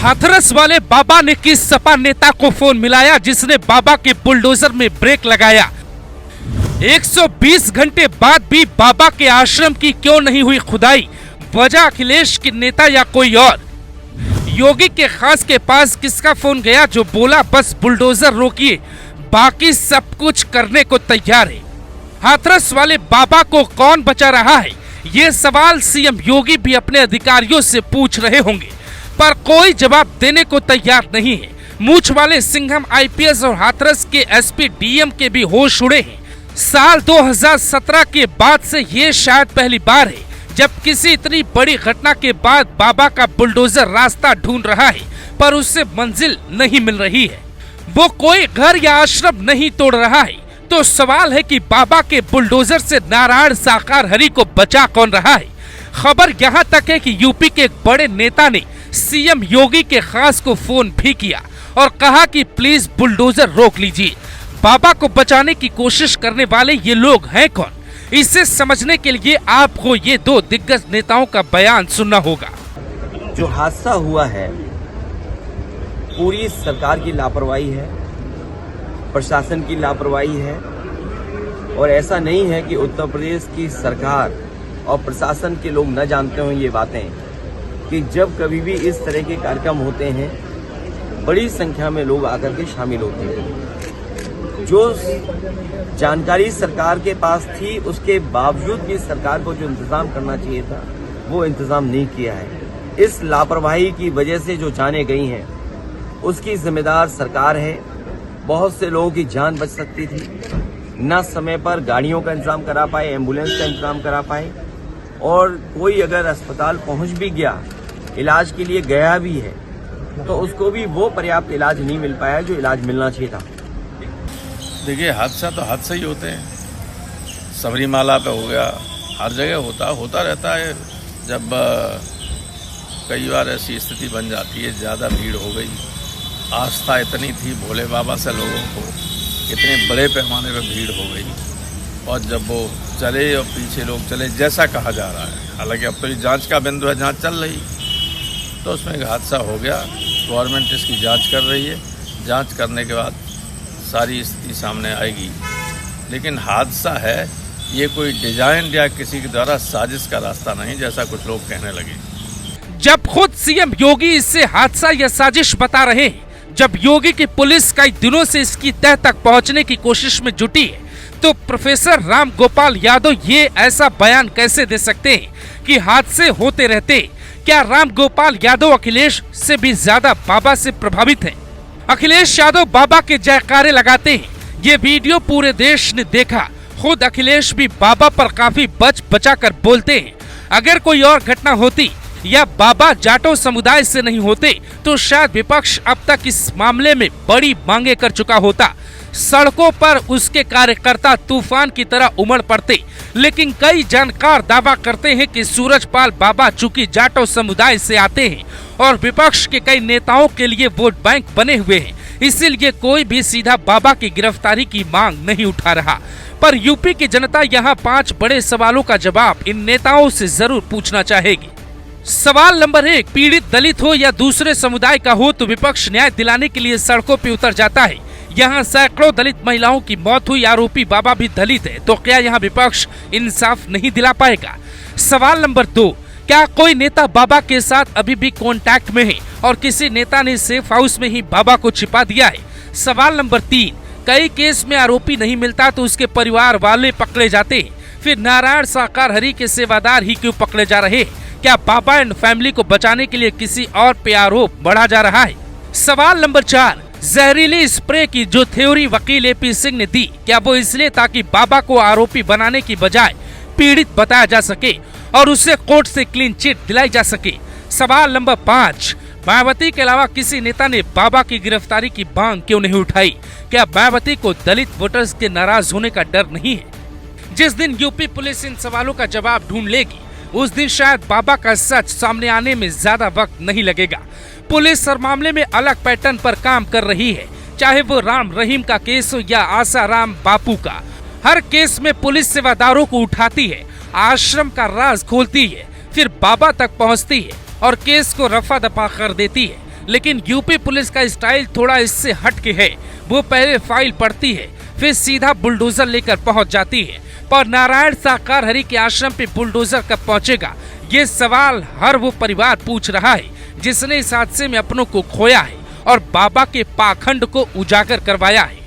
हाथरस वाले बाबा ने किस सपा नेता को फोन मिलाया जिसने बाबा के बुलडोजर में ब्रेक लगाया। 120 घंटे बाद भी बाबा के आश्रम की क्यों नहीं हुई खुदाई, वजह अखिलेश के नेता या कोई और। योगी के खास के पास किसका फोन गया जो बोला बस बुलडोजर रोकिए, बाकी सब कुछ करने को तैयार है। हाथरस वाले बाबा को कौन बचा रहा है, ये सवाल सीएम योगी भी अपने अधिकारियों से पूछ रहे होंगे, पर कोई जवाब देने को तैयार नहीं है। मूछ वाले सिंघम आईपीएस और हाथरस के एसपी डीएम के भी होश उड़े हैं। साल 2017 के बाद से ये शायद पहली बार है जब किसी इतनी बड़ी घटना के बाद बाबा का बुलडोजर रास्ता ढूंढ रहा है, पर उससे मंजिल नहीं मिल रही है। वो कोई घर या आश्रम नहीं तोड़ रहा है, तो सवाल है कि बाबा के बुलडोजर से नारायण साकार हरि को बचा कौन रहा है। खबर यहाँ तक है कि यूपी के एक बड़े नेता ने सीएम योगी के खास को फोन भी किया और कहा कि प्लीज बुलडोजर रोक लीजिए। बाबा को बचाने की कोशिश करने वाले ये लोग हैं कौन, इसे समझने के लिए आपको ये दो दिग्गज नेताओं का बयान सुनना होगा। जो हादसा हुआ है पूरी सरकार की लापरवाही है, प्रशासन की लापरवाही है। और ऐसा नहीं है कि उत्तर प्रदेश की सरकार और प्रशासन के लोग न जानते हों ये बातें कि जब कभी भी इस तरह के कार्यक्रम होते हैं बड़ी संख्या में लोग आकर के शामिल होते हैं। जो जानकारी सरकार के पास थी उसके बावजूद भी सरकार को जो इंतजाम करना चाहिए था वो इंतजाम नहीं किया है। इस लापरवाही की वजह से जो जानें गई हैं उसकी जिम्मेदार सरकार है। बहुत से लोगों की जान बच सकती थी, न समय पर गाड़ियों का इंतजाम करा पाए, एम्बुलेंस का इंतजाम करा पाए, और कोई अगर अस्पताल पहुंच भी गया, इलाज के लिए गया भी है, तो उसको भी वो पर्याप्त इलाज नहीं मिल पाया जो इलाज मिलना चाहिए था। देखिए, हादसा तो हादसा ही होते हैं। सबरीमाला पे हो गया, हर जगह होता रहता है। जब कई बार ऐसी स्थिति बन जाती है, ज़्यादा भीड़ हो गई, आस्था इतनी थी भोले बाबा से लोगों को, इतने बड़े पैमाने पर भीड़ हो गई, और जब वो चले और पीछे लोग चले जैसा कहा जा रहा है, हालांकि अब तो ये जांच का बिंदु है, जांच चल रही, तो उसमें एक हादसा हो गया। गवर्नमेंट इसकी जांच कर रही है, जांच करने के बाद सारी स्थिति सामने आएगी। लेकिन हादसा है, ये कोई डिजाइन या किसी के द्वारा साजिश का रास्ता नहीं, जैसा कुछ लोग कहने लगे। जब खुद सीएम योगी इसे हादसा या साजिश बता रहे हैं, जब योगी की पुलिस कई दिनों से इसकी तह तक पहुंचने की कोशिश में जुटी है, तो प्रोफेसर राम गोपाल यादव ये ऐसा बयान कैसे दे सकते हैं कि हादसे होते रहते। क्या राम गोपाल यादव अखिलेश से भी ज्यादा बाबा से प्रभावित हैं? अखिलेश यादव बाबा के जयकारे लगाते हैं, ये वीडियो पूरे देश ने देखा। खुद अखिलेश भी बाबा पर काफी बचा कर बोलते हैं। अगर कोई और घटना होती या बाबा जाटो समुदाय से नहीं होते तो शायद विपक्ष अब तक इस मामले में बड़ी मांगे कर चुका होता। सड़कों पर उसके कार्यकर्ता तूफान की तरह उमड़ पड़ते, लेकिन कई जानकार दावा करते हैं कि सूरजपाल बाबा चूंकि जाटो समुदाय से आते हैं और विपक्ष के कई नेताओं के लिए वोट बैंक बने हुए हैं, इसीलिए कोई भी सीधा बाबा की गिरफ्तारी की मांग नहीं उठा रहा। पर यूपी की जनता यहाँ 5 बड़े सवालों का जवाब इन नेताओं से जरूर पूछना चाहेगी। सवाल नंबर 1, पीड़ित दलित हो या दूसरे समुदाय का हो तो विपक्ष न्याय दिलाने के लिए सड़कों पर उतर जाता है। यहाँ सैकड़ों दलित महिलाओं की मौत हुई, आरोपी बाबा भी दलित है, तो क्या यहाँ विपक्ष इंसाफ नहीं दिला पाएगा? सवाल नंबर 2, क्या कोई नेता बाबा के साथ अभी भी कांटेक्ट में है और किसी नेता ने सेफ हाउस में ही बाबा को छिपा दिया है? सवाल नंबर 3, कई केस में आरोपी नहीं मिलता तो उसके परिवार वाले पकड़े जाते हैं, फिर नारायण साकार हरि के सेवादार ही क्यों पकड़े जा रहे हैं? क्या बाबा एंड फैमिली को बचाने के लिए किसी और पे आरोप बढ़ा जा रहा है? सवाल नंबर 4, जहरीली स्प्रे की जो थ्योरी वकील एपी सिंह ने दी, क्या वो इसलिए ताकि बाबा को आरोपी बनाने की बजाय पीड़ित बताया जा सके और उससे कोर्ट से क्लीन चिट दिलाई जा सके? सवाल नंबर 5, मायावती के अलावा किसी नेता ने बाबा की गिरफ्तारी की मांग क्यों नहीं उठाई? क्या मायावती को दलित वोटर्स के नाराज होने का डर नहीं है? जिस दिन यूपी पुलिस इन सवालों का जवाब ढूंढ लेगी उस दिन शायद बाबा का सच सामने आने में ज्यादा वक्त नहीं लगेगा। पुलिस हर मामले में अलग पैटर्न पर काम कर रही है, चाहे वो राम रहीम का केस हो या आसाराम बापू का। हर केस में पुलिस सेवादारों को उठाती है, आश्रम का राज खोलती है, फिर बाबा तक पहुंचती है और केस को रफा दफा कर देती है। लेकिन यूपी पुलिस का स्टाइल थोड़ा इससे हटके है। वो पहले फाइल पढ़ती है, फिर सीधा बुलडोजर लेकर पहुंच जाती है। पर नारायण साकार हरि के आश्रम पे बुलडोजर कब पहुंचेगा, ये सवाल हर वो परिवार पूछ रहा है जिसने इस हादसे में अपनों को खोया है और बाबा के पाखंड को उजागर करवाया है।